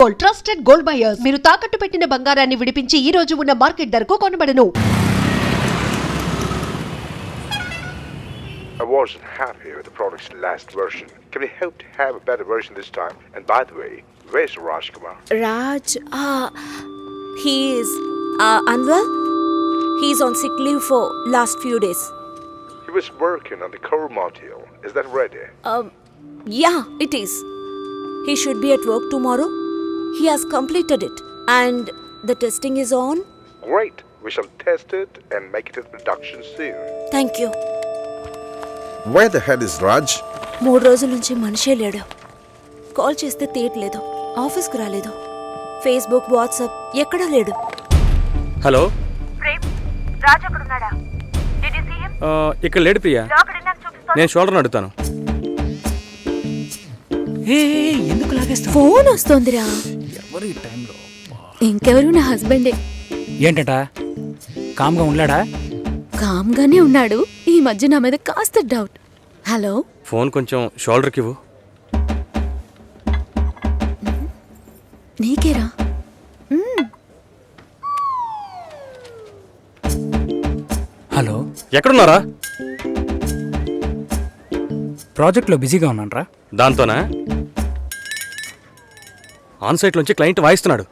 Gold, trusted gold buyers. మీరు తాకట్టు పెట్టిన బంగారాన్ని విడిపించి ఈ రోజు ఉన్న మార్కెట్ ధరకు కొనబడను. I wasn't happy with the product's last version. Can we hope to have a better version this time? And by the way, where's Raj Kumar? Raj, he is unwell. He's on sick leave for last few days. He was working on the core module. Is that ready? Yeah, it is. He should be at work tomorrow. He has completed it. And the testing is on. Great. We shall test it and make it into production soon. Thank you. Where the hell is Raj? 3 రోజుల నుంచి మనిషే లేడు. Call చేస్తే తీయట్లేదు. ఆఫీస్కి రాలేదు. Facebook, WhatsApp ఎక్కడా లేడు. హలో ప్రేమ్, రాజ్ అక్కడున్నాడా? Did you see him? ఇక్కడ లేడు ప్రియా. నేను షోల్డర్ అడుగుతాను. ఎందుకు లాగేస్తా? ఫోన్ వస్తోందిరా. ఎవరి టైంలో ఇంకెవరు? నా హస్బెండే. ఏంటట? కామ్గా ఉన్నాడా? కామ్గానే ఉన్నాడు. ఈ మధ్య నా మీద కాస్త డౌట్. హలో, ఫోన్ కొంచెం షోల్డర్కి ఇవ్వు. నీకేరా? హలో, ఎక్కడున్నారా? ప్రాజెక్ట్లో బిజీగా ఉన్నానరా. దాంతోనా? ఆన్సైట్ నుంచి క్లయింట్ వాయిస్తున్నాడు.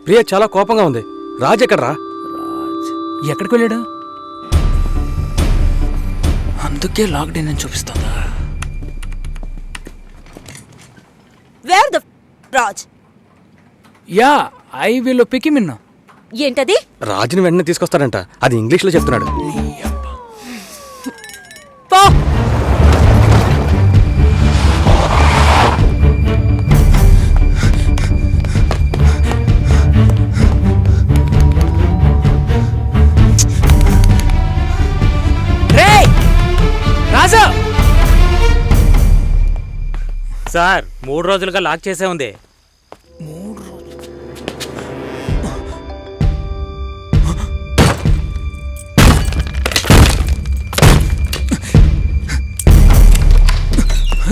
ప్రియా చాలా కోపంగా ఉంది. రాజ్ ఎక్కడరా? ఎక్కడికి వెళ్ళాడు? అందుకే లాక్డౌన్ అని చూపిస్తుందా? Where the Raj? Yeah, I will pick him in. ఏంటది? రాజుని వెంటనే తీసుకొస్తాడంట. అది ఇంగ్లీష్లో చెప్తున్నాడు. రాజా సార్ 3 రోజులుగా లాక్ చేసే ఉంది. 3 రోజులు?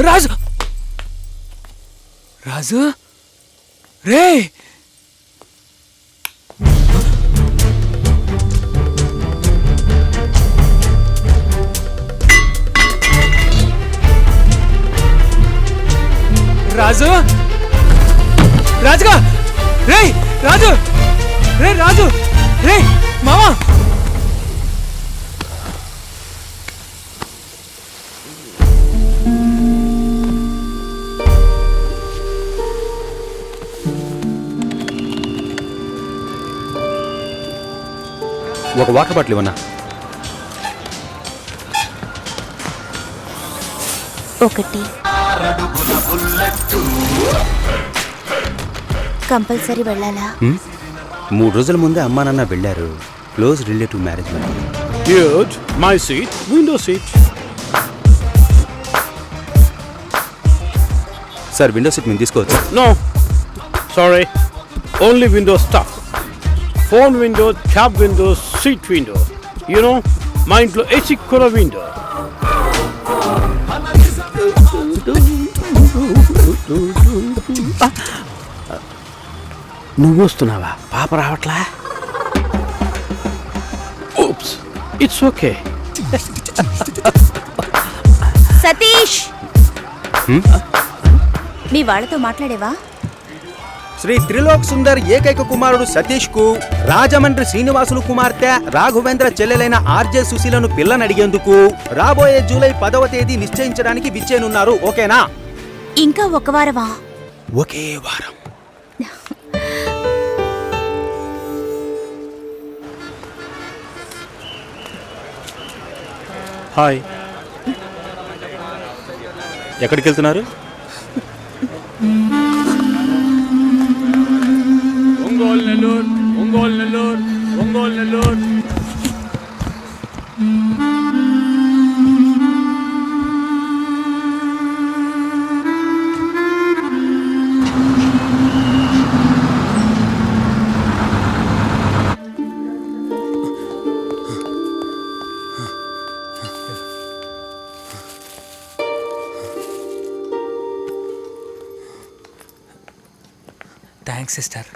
రాజు, రాజు రే, రాజు, రాజుగా రే, రాజు రే, రాజు రే, మామా. ఒక వాటర్ బాటిల్ ఇవ్వన్నా? ఒకటి. కంపల్సరీ వెళ్ళాలా? 3 రోజుల ముందే అమ్మా నాన్న వెళ్ళారు. Close relative marriage. Good. My seat. Window seat. Sir, window seat మేము తీసుకోవచ్చు? No. Sorry. Only window stuff. Phone window, cab window, seat window. You know, మా ఇంట్లో ఏసీ కూడా window. నువ్వు వస్తున్నావా? పాప రావట్లా? Oops, it's okay. సతీష్, మీ వాళ్ళతో మాట్లాడేవా? శ్రీ త్రిలోక్ సుందర్ ఏకైక కుమారుడు సతీష్ కు రాజమండ్రి శ్రీనివాసులు కుమార్తె రాఘవేంద్ర చెల్లెలైన ఆర్జే సుశీలను పిల్లనడిగేందుకు రాబోయే జూలై 10వ తేదీ నిశ్చయించడానికి విచ్చేనున్నారు. ఓకేనా? ఇంకా ఒక వారమా? ఒకే వారం. హాయ్. ఎక్కడికి వెళ్తున్నారు? ఒంగోలు నెల్లూరు, ఒంగోలు నెల్లూరు, ఒంగోలు నెల్లూరు. Thanks sister.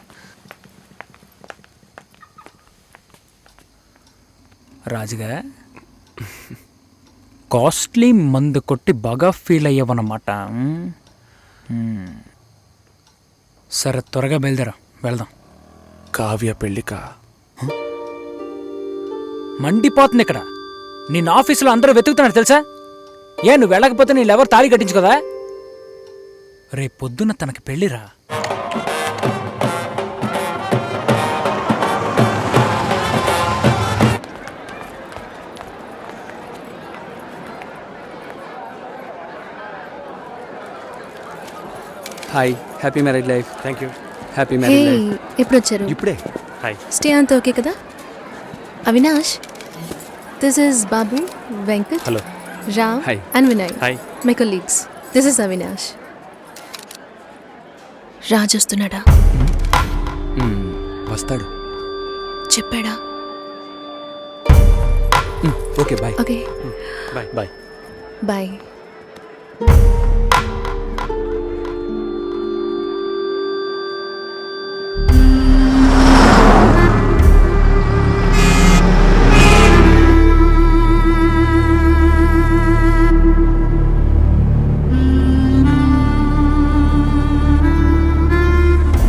రాజుగా కాస్ట్లీ మందు కొట్టి బాగా ఫీల్ అయ్యావన్నమాట. సరే త్వరగా బయలుదేరా, వెళ్దాం. కావ్య పెళ్ళికా? మండిపోతుంది ఇక్కడ. నిన్న ఆఫీసులో అందరూ వెతుకుతున్నారు తెలుసా? నువ్వు వెళ్ళకపోతే నీళ్ళెవరు తాళి కట్టించుకోదా? రేపు పొద్దున్న తనకి పెళ్ళిరా. Hi, happy marriage life. Thank you. Happy marriage life. ఎప్పుడు వచ్చారు? ఇప్పుడే. హాయ్. స్టే అంతా ఓకే కదా? Avinash, this is Babu, Venkat, hello, Ram Hi. And Vinay, hi. My colleagues. This is Avinash. Raj వస్తున్నాడా? వస్తాడు. చెప్పాడా? Okay bye. Okay bye bye. Bye.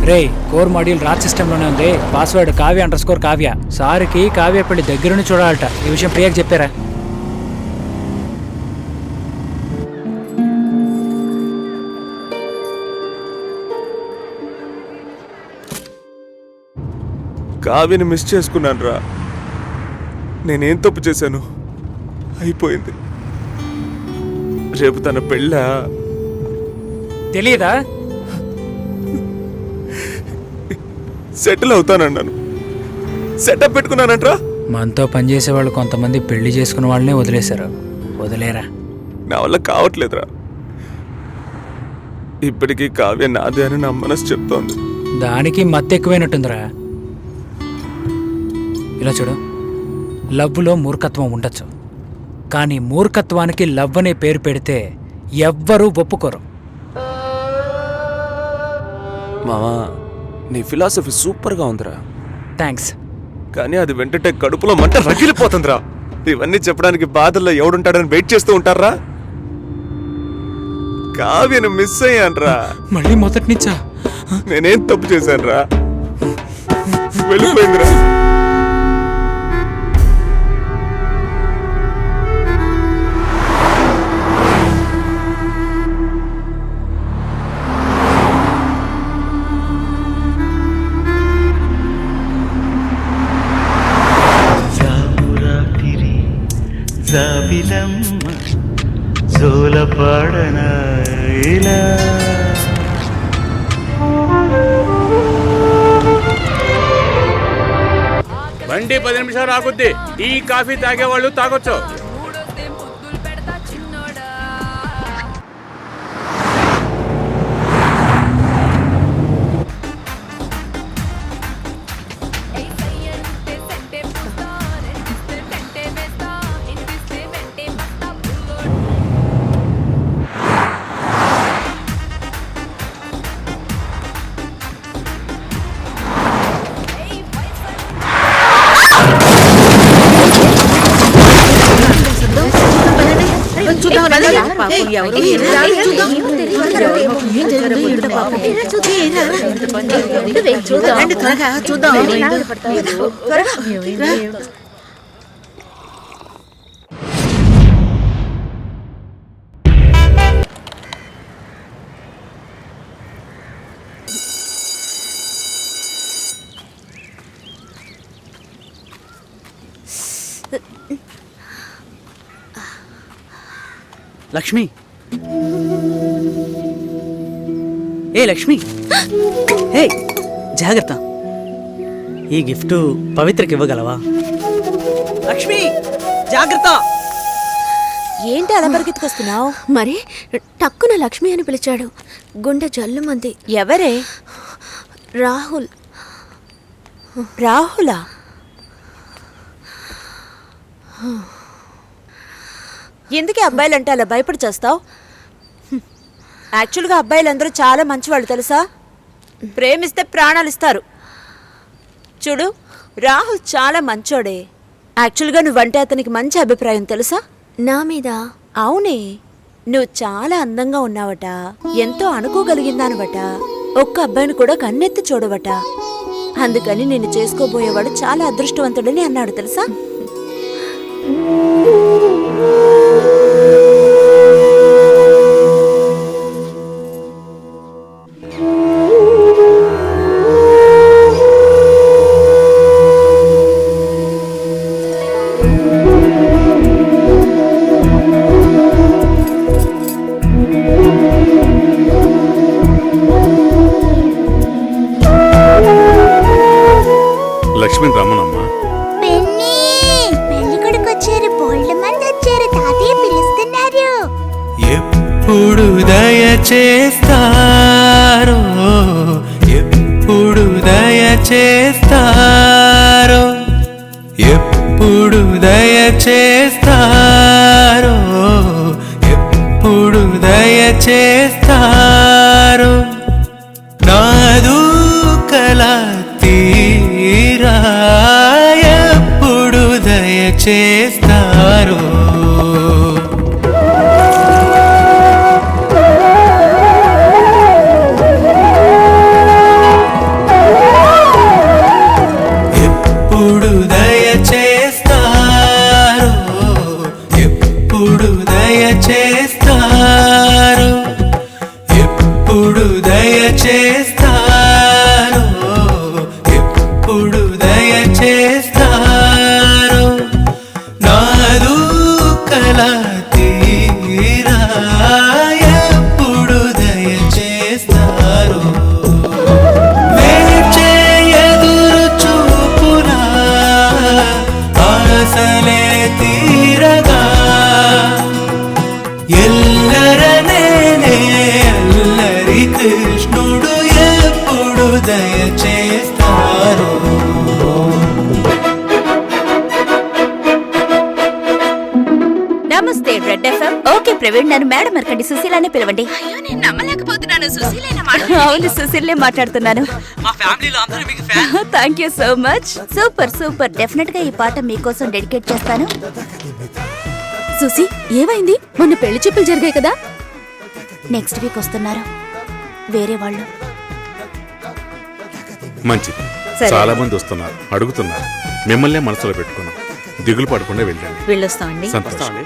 రే, కోర్ మాడ్యూల్ రాజ్ సిస్టంలోనే ఉంది. Password కావ్య_కావ్య. సార్కి కావ్య పెళ్లి దగ్గరుండి చూడాలట. ఈ విషయం ప్రియాకి చెప్పారా? కావ్యని మిస్ చేసుకున్నాను రా. నేనేం తప్పు చేశాను? అయిపోయింది. రేపు తన పెళ్ళా? తెలియదా? సెటిల్ అవుతానన్నాను, సెటప్ పెట్టుకున్నానంట్రా. మనతో పనిచేసే వాళ్ళు కొంతమంది పెళ్లి చేసుకున్న వాళ్ళనే వదిలేశారు. వదిలేరా? నా వల్ల కావట్లేదురా. ఇప్పటికీ కావ్య నాదే అని నా మనసు చెప్తోంది. దానికి మత్తు ఎక్కువైనట్టుందిరా. ఇలా చూడు, లవ్లో మూర్ఖత్వం ఉండొచ్చు, కానీ మూర్ఖత్వానికి లవ్ అనే పేరు పెడితే ఎవ్వరూ ఒప్పుకోరు. మామా, నీ ఫిలాసఫీ సూపర్గా ఉందిరా. థ్యాంక్స్. కానీ అది వెంటనే కడుపులో మంట రగిలిపోతుందిరా. ఇవన్నీ చెప్పడానికి బాధల్లో ఎవడుంటాడని వెయిట్ చేస్తూ ఉంటారా? కావ్యను మిస్ అయ్యాన్రా. మళ్ళీ మొదటి నుంచా? నేనేం తప్పు చేశానురా? వెళ్ళిపోయిందిరా. జాబిలమ్మ జోలపాడన ఇలా బండి 10 నిమిషాలు ఆగుద్ది. టీ కాఫీ తాగేవాళ్ళు తాగొచ్చు. లక్ష్మి, లక్ష్మి, జాగ్రత్త. ఈ గిఫ్ట్ పవిత్రకి ఇవ్వగలవా? లక్ష్మి, జాగ్రత్త. ఏంటి అలా పరిగెత్తుకొస్తున్నావు? మరి టక్కున లక్ష్మి అని పిలిచాడు. గుండె జల్లుమంది. ఎవరే? రాహుల్. రాహులా? ఎందుకే అబ్బాయిలంటే అలా భయపడి చేస్తావు? యాక్చువల్గా అబ్బాయిలందరూ చాలా మంచివాళ్ళు తెలుసా? ప్రేమిస్తే ప్రాణాలు ఇస్తారు. చూడు, రాహుల్ చాలా మంచోడే. యాక్చువల్గా నువ్వంటే అతనికి మంచి అభిప్రాయం తెలుసా? నా మీద? అవునే, నువ్వు చాలా అందంగా ఉన్నావట, ఎంతో అనుకోగలిగిందానవట, ఒక్క అబ్బాయిని కూడా కన్నెత్తి చూడవట. అందుకని నిన్ను చేసుకోబోయేవాడు చాలా అదృష్టవంతుడని అన్నాడు తెలుసా? లక్ష్మణ్ రమ్మనమ్మా. పెళ్లి కొడుకు వచ్చారు, బోల్డ్ మంది వచ్చారు, తాతయ్య పిలుస్తున్నారు. ఎప్పుడు దయచేస్తారో, ఎప్పుడు దయచేస్తారో, ఎప్పుడు దయచేస్తారో, ఎప్పుడు దయచేస్తారో, నాదు కల తీరా ఎప్పుడు దయచేస్తారో. ఎప్పుడు దయచేస్తారో, ఎప్పుడు దయచేస్తారో, ఎప్పుడు దయచేస్తారో, ఎప్పుడు దయచేస్తారో, నాదు కల తీరా ఎప్పుడు దయచేస్తారో. వేచే ఎదురు చూపునా ఆశలే తీరగా, ఎల్లరనేనే అల్లరి కృష్ణుడు ఎప్పుడు దయచేస్తారో. నమస్తే రెడ్ ఎఫ్ఎం. ఓకే ప్రవీణ్, నన్ను మేడం అరకండి, సుశీలానే పిలవండి. అయ్యో, నేను నమ్మలేకపోతున్నాను. సుశీలేనా మాట్లాడుతున్నా? అవును, సుశీలే మాట్లాడుతున్నాను. మా ఫ్యామిలీలో అందరూ మీకు fan. Thank you so much. Super super. Definite గా ఈ పాట మీకోసం డెడికేట్ చేస్తాను. సుసి, ఏమైంది? మొన్న పెళ్లి చూపులు జరిగాయి కదా? నెక్స్ట్ వీక్ వస్తున్నారు వేరే వాళ్ళు. మంచిది, చాలా మంది వస్తున్నారు, అడుగుతున్నారు. మిమ్మల్నే మనసులో పెట్టుకున్నాం. దిగులు పడకుండా వెళ్ళండి. వెళ్ళొస్తామండి. సంతోషం.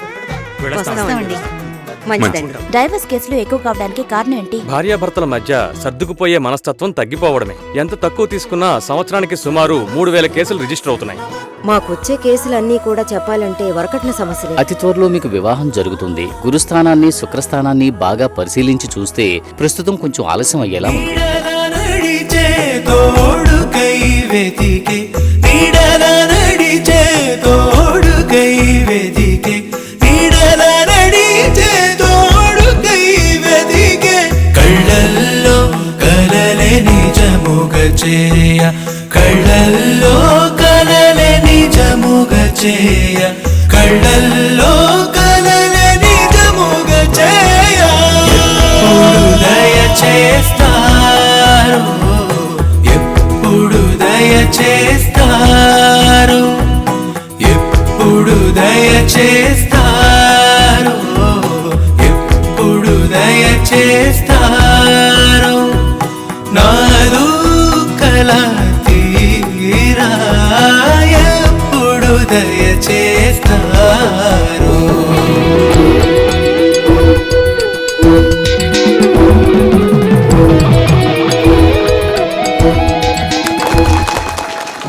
వస్తామండి. మంచిదండి. డైవర్స్ కేసులు ఎక్కువ కావడానికి కారణం ఏంటి? భార్యాభర్తల మధ్య సర్దుకుపోయే మనస్తత్వం తగ్గిపోవడమే. ఎంత తక్కువ తీసుకున్నా సంవత్సరానికి సుమారు 3000 కేసులు రిజిస్టర్ అవుతున్నాయి. మాకొచ్చే కేసులన్నీ కూడా చెప్పాలంటే వరకట్న సమస్యలే. అతి త్వరలో మీకు వివాహం జరుగుతుంది. గురుస్థానాన్ని శుక్రస్థానాన్ని బాగా పరిశీలించి చూస్తే ప్రస్తుతం కొంచెం ఆలస్యం అయ్యేలా ఉంది. నడిచే తోడుకై వెతికే, నీడల నడిచే తోడుకై వెతికే, నీడల నడిచే తోడుకై వెతికే, కళ్ళల్లో కలలే నిజముగ చేయ, కళ్ళల్లో కలలే నిజముగ చేయ, కళ్ళల్లో కలలే నిజముగ చేయ, ఎప్పుడు దయచేస్తారో, ఎప్పుడు దయచేస్తారో, ఎప్పుడు దయచేస్తారో, ఎప్పుడు దయచేస్తారో, నాదు కల తీరా ఎప్పుడు దయచేస్తారో.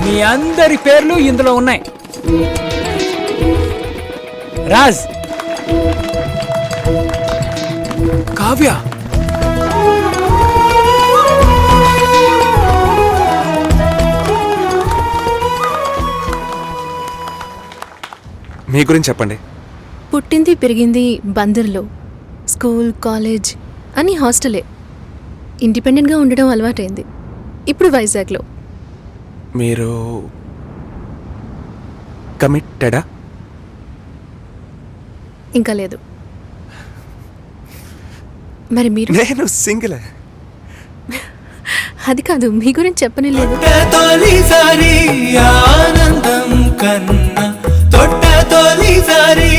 మీ అందరి పేర్లు ఇందులో ఉన్నాయి. రాజ్, కావ్య, మీ గురించి చెప్పండి. పుట్టింది పెరిగింది బందర్లో. స్కూల్, కాలేజ్ అన్నీ హాస్టలే. ఇండిపెండెంట్గా ఉండడం అలవాటైంది. ఇప్పుడు వైజాగ్లో. మీరు కమిటెడా? ఇంకా లేదు. మరి మీరు? నేను సింగిల్. అది కాదు, మీ గురించి చెప్పని లేదు. తొలిసారి ఆనందం కన్నా తొట్ట తొలిసారి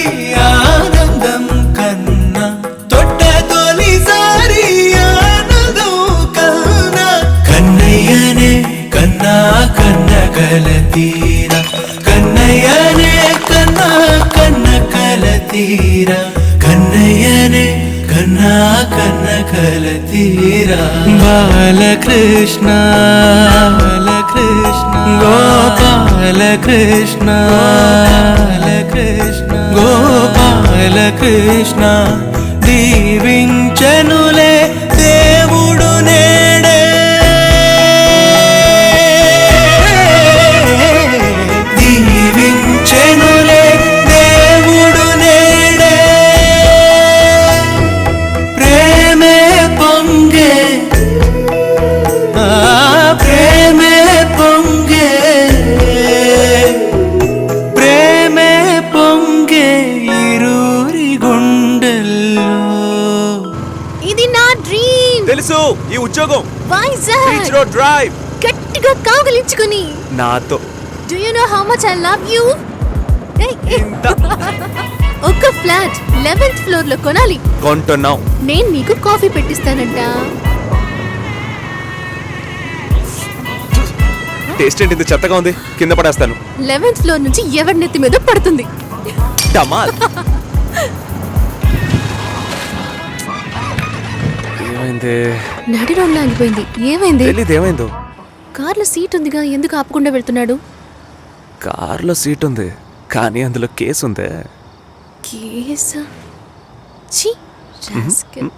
ఆనందం కన్నా తొట్ట తొలిసారి ఆనందం కన్నా కన్నయ్యనే కన్నా కన్న కలతీరా కన్నయ్యనే కన్నా కన్న కలతీరా కన్నయ్యనే కన్నా కన్న కలతీరా బాలకృష్ణ బాలకృష్ణ గోపాలకృష్ణ బాలకృష్ణ గోపాలకృష్ణ దీవించనులే దేవుడు నేడే దీవించనులే దేవుడు నేడే ప్రేమే పొంగే ప్రేమే పొంగే ప్రేమే పొంగే ఇరురి గుండెల్లో. ఇది నా డ్రీమ్. తెలుసు ఈ ఉద్యోగం వైజాగ్ బీచ్ రోడ్ డ్రైవ్ గట్టిగా కావలించుకుని. నాతో Do you know how much I love you? ఒక ఫ్లాట్ 11th ఫ్లోర్ లో కొనాలి. కొంటున్నాం. నేను నీకు కాఫీ పెట్టిస్తానంట. టేస్ట్ ఏంటి ఇంత చెత్తగా ఉంది, కింద పడేస్తాను. 11th ఫ్లోర్ నుంచి ఎవరి నెత్తి మీద పడుతుంది. టమాల్. ఏమైంది? నడి రోడ్లో ఆగిపోయింది. ఏమైంది? తెలీదు ఏమైందో. కార్లో సీట్ ఉందిగా, ఎందుకు ఆపకుండా వెళ్తున్నాడు? కార్లో సీట్ ఉంది కానీ అందులో కేసు ఉంది. కేసా? ఛీ, రాస్కెల్.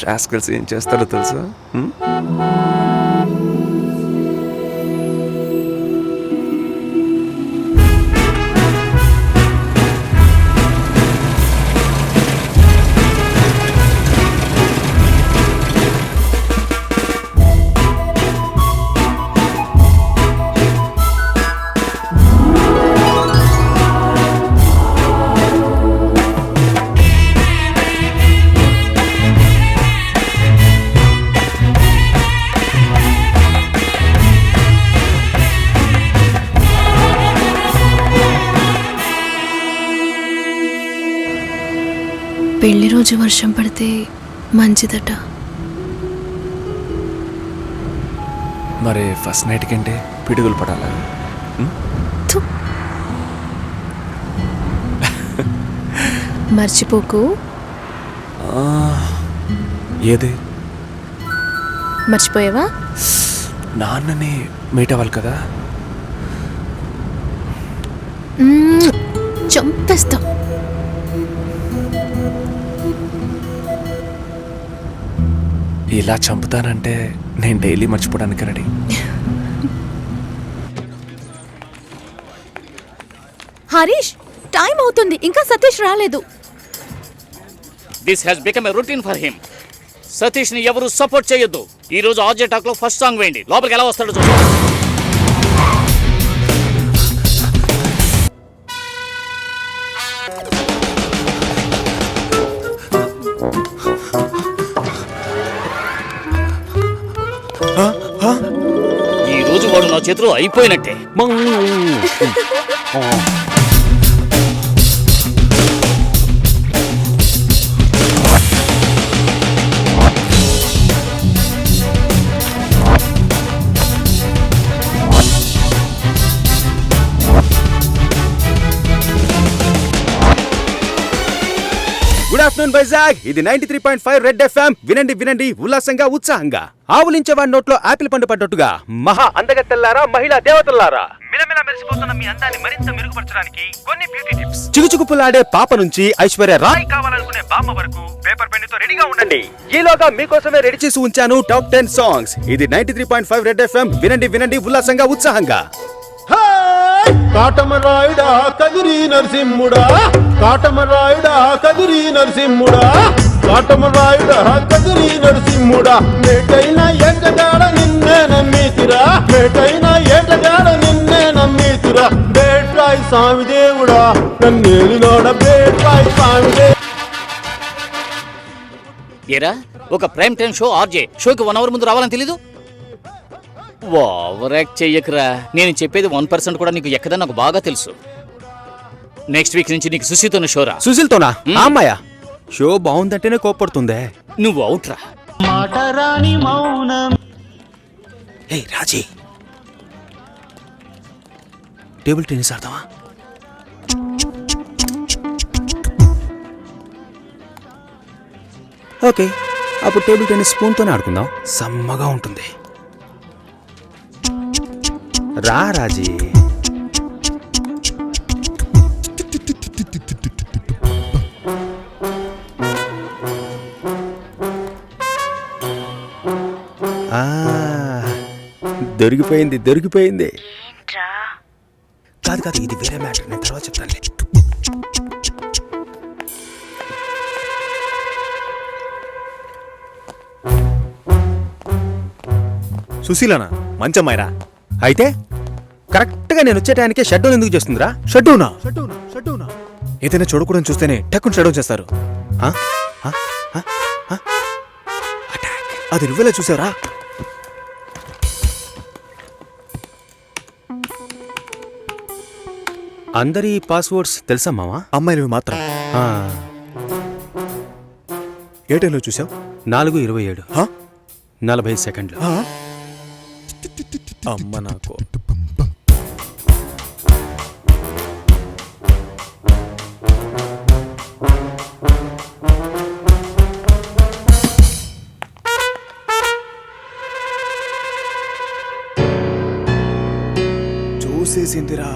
రాస్కెల్స్ ఏం చేస్తారో తెలుసా? పెళ్లి రోజు వర్షం పడితే మంచిదట. మరి ఫస్ట్ నైట్ కంటే పిడుగులు పడాలా? మర్చిపోకు. ఏది? మర్చిపోయావా? నాన్నని మీట్ అవ్వాలి కదా. చంపేస్తా. ఇలా చంపుతానంటే నేను డైలీ మర్చిపోవడానికి రెడీ. హరీష్, టైం అవుతుంది, ఇంకా సతీష్ రాలేదు. This has become a routine for him. Satish ని ఎవరు సపోర్ట్ చేయొద్దు. ఈ రోజు ఆర్జే టాక్ లో ఫస్ట్ సాంగ్ వేయండి. లోపలికి ఎలా వస్తాడో చూద్దాం. ఈ రోజు వాడు నా చేతిలో అయిపోయినట్టే. Good afternoon Vizag. ఇది 93.5 రెడ్ ఎఫ్ఎం. వినండి వినండి ఉల్లాసంగా ఉత్సాహంగా. ఆవులించేవాడి నోట్లో ఆపిల్ పండు పడ్డట్టుగా మహా అందగత్తెల్లారా, మహిళా దేవతల్లారా, మిలమిల మెరిసిపోతున్న మీ అందాన్ని మరింత మెరుగుపరచడానికి కొన్ని బ్యూటీ టిప్స్. చిగుచుకుపులాడే పాప నుంచి ఐశ్వర్య రాయ్ కావాలనుకునే బామ్మ వరకు పేపర్ పెన్ తో రెడీగా ఉండండి. ఈలోగా మీకోసమే రెడీ చేసి ఉంచాను టాప్ 10 సాంగ్స్. ఇది 93.5 రెడ్ ఎఫ్ఎం. వినండి వినండి ఉల్లాసంగా ఉత్సాహంగా. కాటమరాయుడా కదిరి నరసింహుడా, కాటమరాయుడా కదిరి నరసింహుడా, కాటమరాయుడా కదిరి నరసింహుడా, మేటైన ఏటగాడ నిన్నే నమ్మితిరా, మేటైన ఏటగాడ నిన్నే నమ్మితిరా, బేట్రాయి స్వామి దేవుడా నన్నేలినోడ బేట్రాయి స్వామి దేవుడా. ఏరా, ఒక ప్రైమ్ టైం షో ఆర్జే షోకి 1 అవర్ ముందు రావాలని తెలీదు? ఓవర్ యాక్ట్ చెయ్యకురా. నేను చెప్పేది 1% కూడా నీకు ఎక్కదని నాకు బాగా తెలుసు. నెక్స్ట్ వీక్ నుంచి నీకు సుశీతోనే షోరా. సుశీల్తోనా? అమ్మాయా షో బాగుందంటేనే కోప్పడుతుందే. నువ్వు అవుట్రా. ఏయ్ రాజీ, టేబుల్ టెన్నిస్ ఆడదామా? ఓకే, అప్పుడు టేబుల్ టెన్నిస్ స్పూన్తోనే ఆడుకుందాం. సమ్మగా ఉంటుంది. రా రాజీ. దొరికిపోయింది దొరికిపోయింది. కాదు కాదు, ఇది వేరే మ్యాటర్, నేను తర్వాత చెప్తానులే. సుశీలనా? మంచమ్మాయిరా. అయితే కరెక్ట్గా నేను వచ్చే టైంకే షట్ డౌన్ ఎందుకు చేస్తుందిరా? షట్ డౌనా? ఏదైనా చూడకూడదు చూస్తేనే టక్కుని షట్ డౌన్ చేస్తారు. అది నువ్వెలా చూసారా? అందరి పాస్వర్డ్స్ తెలుసా మావా? అమ్మాయిలు మాత్రం. ఏ టైంలో చూసావు? 4:27 40 సెకండ్లు. అమ్మ నాకు. చూసేసిందిరా.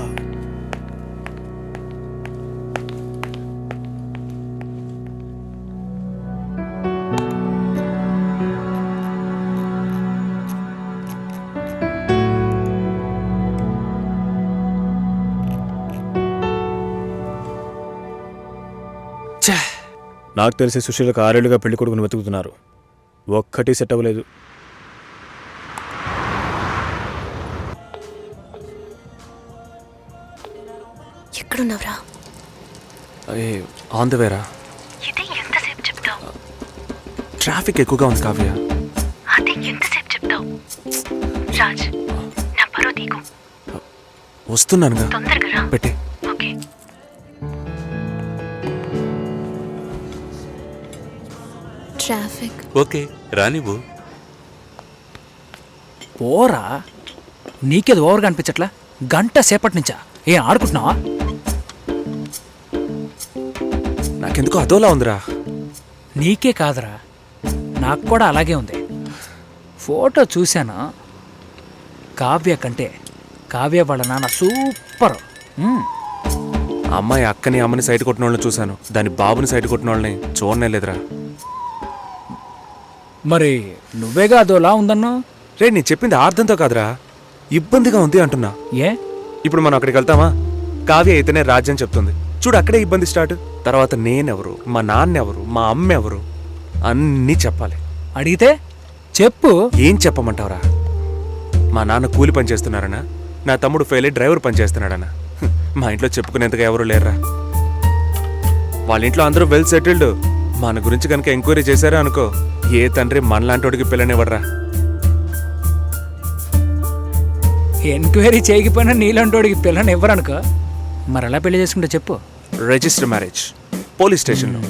నాకు తెలిసి సుశీలకు 6 ఏళ్లుగా పెళ్లి కొడుకుని వెతుకుతున్నారు. ఒక్కటి సెట్ అవ్వలేదు. ఎక్కడున్నావురా? ఆన్ ద వేరా. ఇది ఎంతసేపు చెప్తావు? ట్రాఫిక్ ఎక్కువగా ఉంది కావ్య. అది ఎంతసేపు చెప్తావు? రాజ్, నా పరో తీకు. వస్తున్నానుగా. తొందరగా రా. పెట్టే. ఓకే. ట్రాఫిక్. ఓకే రానివ్వు. పోరా, నీకేది ఓవర్గా అనిపించట్లా? గంట సేపటి నుంచా ఏం ఆడుకుంటున్నావా? నాకెందుకో అదోలా ఉందిరా. నీకే కాదురా, నాకు కూడా అలాగే ఉంది. ఫోటో చూశాను. కావ్య కంటే కావ్య వాళ్ళ నాన్న సూపర్. అమ్మాయి అక్కని అమ్మని సైడ్ కొట్టిన వాళ్ళని చూశాను, దాని బాబుని సైడ్ కొట్టిన వాళ్ళని చూడనే లేదురా. మరి నువ్వేగా అదోలా ఉందన్నా? రే, నేను చెప్పింది అర్థంతో కాదురా, ఇబ్బందిగా ఉంది అంటున్నా. ఏ? ఇప్పుడు మనం అక్కడికి వెళ్తామా? కావ్య అయితేనే రాజ్యం చెప్తుంది. చూడు, అక్కడే ఇబ్బంది స్టార్ట్. తర్వాత నేనెవరు, మా నాన్నెవరు, మా అమ్మ ఎవరు అన్నీ చెప్పాలి. అడిగితే చెప్పు. ఏం చెప్పమంటావురా? మా నాన్న కూలి పని చేస్తున్నారనా, నా తమ్ముడు ఫెయిల్ అయ్యి డ్రైవర్ పని చేస్తున్నాడనా? మా ఇంట్లో చెప్పుకునేందుకు ఎవరు లేరురా. వాళ్ళ ఇంట్లో అందరూ వెల్ సెటిల్డ్. మన గురించి కనుక ఎంక్వైరీ చేశారా అనుకో, ఏ తండ్రి మనలాంటోడికి పిల్లనివ్వడరా. ఎంక్వైరీ చేయకపోయినా నీలాంటోడికి పిల్లని ఇవ్వరనుకో. మరి ఎలా పెళ్లి చేసుకుంటే చెప్పు. రిజిస్టర్ మ్యారేజ్, పోలీస్ స్టేషన్లో.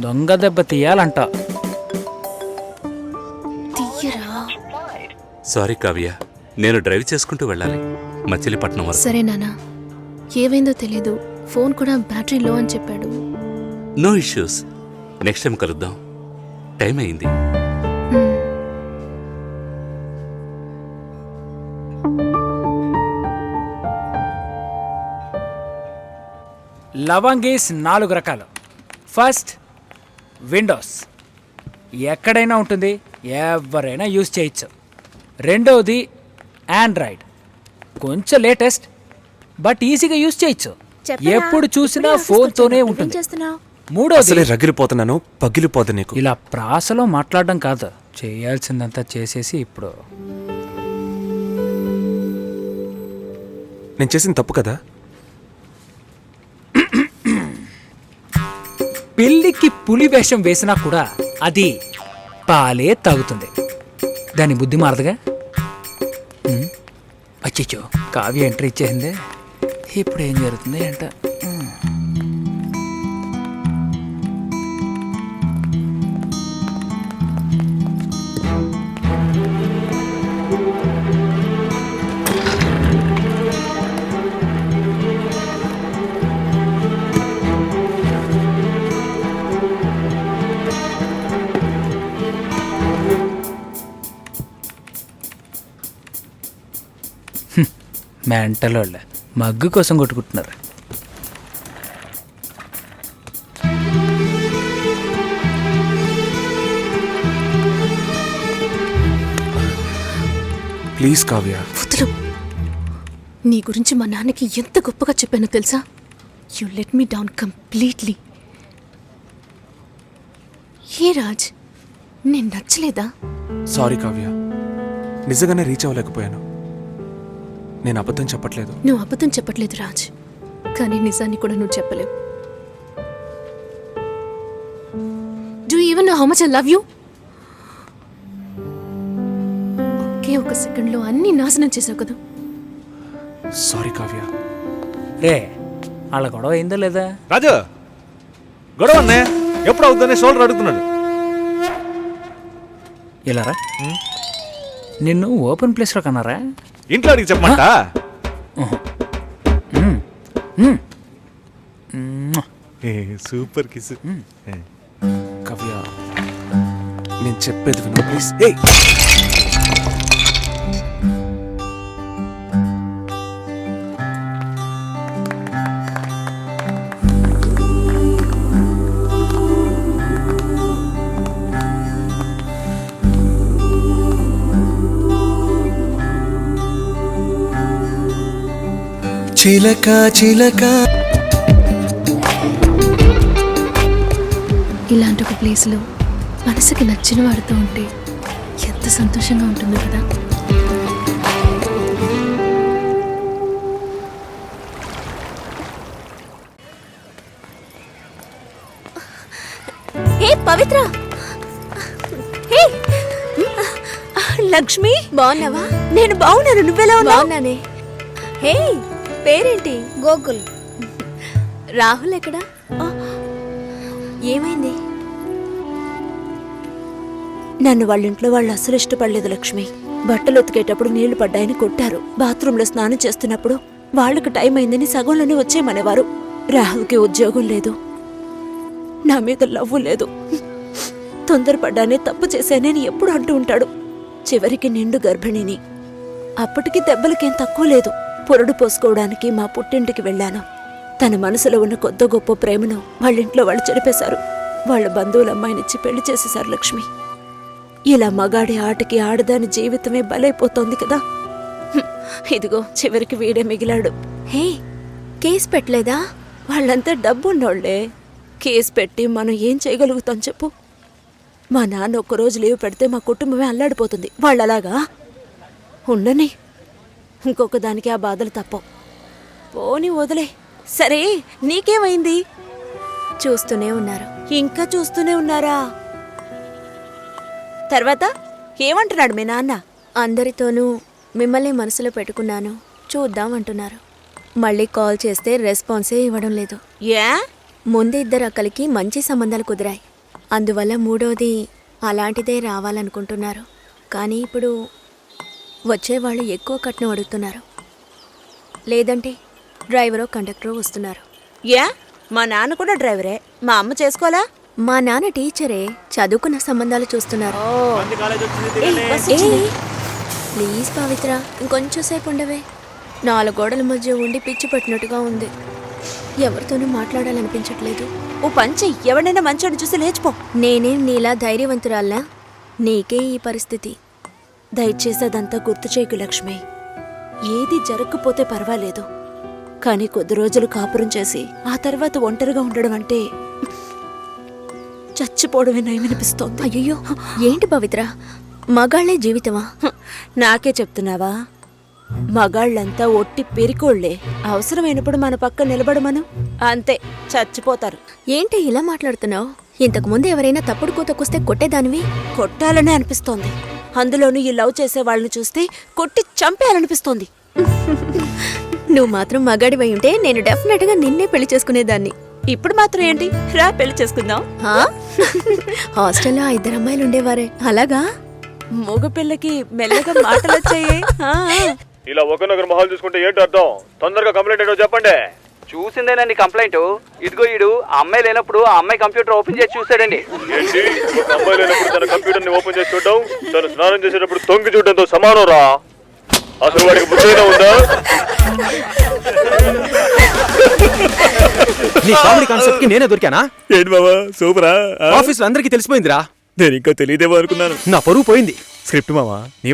దొంగ దెబ్బ తీయాలంట. సారీ కావ్య, నేను డ్రైవ్ చేసుకుంటూ వెళ్ళాలి మచిలీపట్నం వరకు. సరే నాన్న, ఏమైందో తెలీదు. ఫోన్ కూడా బ్యాటరీ లో అని చెప్పాడు. నో ఇష్యూస్, నెక్స్ట్ టైం కలుద్దాం. టైం అయింది. లవంగీస్ 4 రకాలు. First, Windows. ఎక్కడైనా ఉంటుంది, ఎవరైనా యూజ్ చేయొచ్చు. రెండవది ఆండ్రాయిడ్, కొంచెం లేటెస్ట్ బట్ ఈజీగా యూజ్ చేయొచ్చు. ఎప్పుడు చూసినా ఫోన్తోనే ఉంటుంది. మూడోది, రగిలిపోతున్నాను, పగిలిపోదు నీకు. ఇలా ప్రాసలో మాట్లాడడం కాదు, చేయాల్సిందంతా చేసేసి ఇప్పుడు నేను చేసింది తప్పు కదా? పిల్లికి పులి వేషం వేసినా కూడా అది పాలే తాగుతుంది. దాని బుద్ధి మారదుగా. అచ్చిచ్చో, కావ్య ఎంట్రీ ఇచ్చేసింది. ఇప్పుడు ఏం జరుగుతుంది ఏంట? మెంటల్ వాళ్ళ మగ్గు కోసం కొట్టుకుంటున్నారు. ప్లీజ్ కావ్య. వదులు. నీ గురించి మా నాన్నకి ఎంత గొప్పగా చెప్పానో తెలుసా? You let me down completely. ఏ రాజ్, నేను నచ్చలేదా? సారీ కావ్య, నిజంగానే రీచ్ అవ్వలేకపోయాను. నేను అబద్ధం చెప్పట్లేదు. నువ్వు అబద్ధం చెప్పట్లేదు రాజ్, కానీ నిజాన్ని కూడా నువ్వు చెప్పలేవు. Do you even know how much I love you? ఒకే ఒక సెకండ్లో అన్ని నాశనం చేసావు కదా. సారీ కావ్య. రే, వాళ్ళ గొడవ అయిందా లేదా? రాజు, గొడవ అన్నే ఎప్పుడు అవుతుందని షోల్డర్ అడుగుతున్నాడు. ఇలా రా. నిన్ను ఓపెన్ ప్లేస్లో కన్నారా? ఇంట్లో అడిగి చెప్పమంట. Super kiss. కావ్య, నేను చెప్పేది విను ప్లీజ్. చిలక చిలక. ఇలాంటి ఒక ప్లేస్లో మనసుకి నచ్చిన వాడితో ఉంటే ఎంత సంతోషంగా ఉంటుందో కదా. హే పవిత్ర, హే లక్ష్మి, బాగున్నావా? నేను బాగున్నాను, నువ్వెలా ఉన్నావు? బాగున్నానే. హే, పేరేంటి? గోకుల్. రాహుల్ ఎక్కడా? ఏమైంది? నన్ను వాళ్ళ ఇంట్లో వాళ్ళు అసలు ఇష్టపడలేదు లక్ష్మి. బట్టలు ఉతికేటప్పుడు నీళ్లు పడ్డాయని కొట్టారు. బాత్రూంలో స్నానం చేస్తున్నప్పుడు వాళ్ళకి టైం అయిందని సగంలోనే వచ్చేయమనేవారు. రాహుల్కి ఉద్యోగం లేదు, నా మీద లవ్వు లేదు. తొందరపడ్డానే తప్పు చేశానని ఎప్పుడు అంటూ ఉంటాడు. చివరికి నిండు గర్భిణిని. అప్పటికి దెబ్బలకేం తక్కువ లేదు. పొరడు పోసుకోవడానికి మా పుట్టింటికి వెళ్ళాను. తన మనసులో ఉన్న కొద్ద గొప్ప ప్రేమను వాళ్ళింట్లో వాళ్ళు చెరిపేశారు. వాళ్ళ బంధువుల అమ్మాయినిచ్చి పెళ్లి చేసేశారు లక్ష్మి. ఇలా మగాడి ఆటకి ఆడదాని జీవితమే బలైపోతోంది కదా. ఇదిగో చివరికి వీడే మిగిలాడు. హే, కేసు పెట్టలేదా? వాళ్ళంతా డబ్బున్నోళ్లే. కేసు పెట్టి మనం ఏం చేయగలుగుతాం చెప్పు? మా నాన్న ఒక్కరోజు లీవ్ పెడితే మా కుటుంబమే అల్లాడిపోతుంది. వాళ్ళలాగా ఉండని. ఇంకొక దానికి ఆ బాధలు తప్పవు. పోని వదిలే. సరే, నీకేమైంది? చూస్తూనే ఉన్నారు. ఇంకా చూస్తూనే ఉన్నారా? తర్వాత ఏమంటున్నాడు మీ నాన్న? అందరితోనూ మిమ్మల్ని మనసులో పెట్టుకున్నాను, చూద్దాం అంటున్నారు. మళ్ళీ కాల్ చేస్తే రెస్పాన్సే ఇవ్వడం లేదు. ఏ? ముందు ఇద్దరు అక్కలకి మంచి సంబంధాలు కుదిరాయి. అందువల్ల మూడోది అలాంటిదే రావాలనుకుంటున్నారు. కానీ ఇప్పుడు వచ్చేవాళ్ళు ఎక్కువ కట్నం అడుగుతున్నారు. లేదంటే డ్రైవరో కండక్టరో వస్తున్నారు. ఏ? మా నాన్న కూడా డ్రైవరే. మా అమ్మ చేసుకోవాలా? మా నాన్న టీచరే, చదువుకున్న సంబంధాలు చూస్తున్నారు. ప్లీజ్ పవిత్ర, ఇంకొంచెం సేపు ఉండవే. 4 గోడల మధ్య ఉండి పిచ్చి పట్టినట్టుగా ఉంది. ఎవరితోనూ మాట్లాడాలనిపించట్లేదు. ఓ పంచి, ఎవడైనా మంచోడు చూసి లేచిపో. నేనేం నీలా ధైర్యవంతురాల్లా? నీకే ఈ పరిస్థితి. దయచేసి అదంతా గుర్తు చేయకు లక్ష్మి. ఏది జరగకపోతే పర్వాలేదు, కానీ కొద్ది రోజులు కాపురం చేసి ఆ తర్వాత ఒంటరిగా ఉండడం అంటే చచ్చిపోవడమే నయమనిపిస్తోంది. అయ్యో, ఏంటి పవిత్ర, మగాళ్లే జీవితమా? నాకే చెప్తున్నావా? మగాళ్ళంతా ఒట్టి పెరికోళ్లే. అవసరమైనప్పుడు మన పక్క నిలబడమను, అంతే, చచ్చిపోతారు. ఏంటి ఇలా మాట్లాడుతున్నావు? ఇంతకుముందు ఎవరైనా తప్పుడు కూతకొస్తే కొట్టేదానివి. కొట్టాలనే అనిపిస్తోంది. అందులోనూ ఈ లవ్ చేసే వాళ్ళని చూస్తే కొట్టి చంపేయాలనిపిస్తోంది. నువ్వు మాత్రం మగాడివై ఉంటే నేను డెఫినెట్ గా నిన్నే పెళ్లి చేసుకునేదాన్ని. ఇప్పుడు మాత్రం ఏంటి, రా పెళ్లి చేసుకుందాం. హాస్టల్లో 2 అమ్మాయిలు ఉండేవారే, అలాగా? మగ పిల్లకి మెల్లగా మాటలు వచ్చాయి. ఇలా ఒకరినొకరు మొహాలు చూసుకుంటే ఏంటి అర్థం? తొందరగా కంప్లైంట్ ఏంటో చెప్పండి. చూసిందేనండి కంప్లైంట్. ఇదిగో ఈడు ఆ అమ్మాయి లేనప్పుడు ఆ అమ్మాయి కంప్యూటర్ ఓపెన్ చేసి చూసాడండి. ఏంటి, ఒక అమ్మాయి లేనప్పుడు తన కంప్యూటర్ ని ఓపెన్ చేసి చూడటం, తను స్నానం చేసేటప్పుడు తొంగి చూడటంతో సమానం రా. అసలు వాడికి బుద్ధి ఉందా? నీ కామెడీ కాన్సెప్ట్ కి నేనే దొరికానా? ఏంటి బాబా సూపరా? ఆఫీస్ లో అందరికీ తెలిసిపోయిందిరా. నేను ఇంకా తెలియదేమో అనుకున్నాను. నా పరువు పోయింది. స్క్రిప్ట్ మావా నీ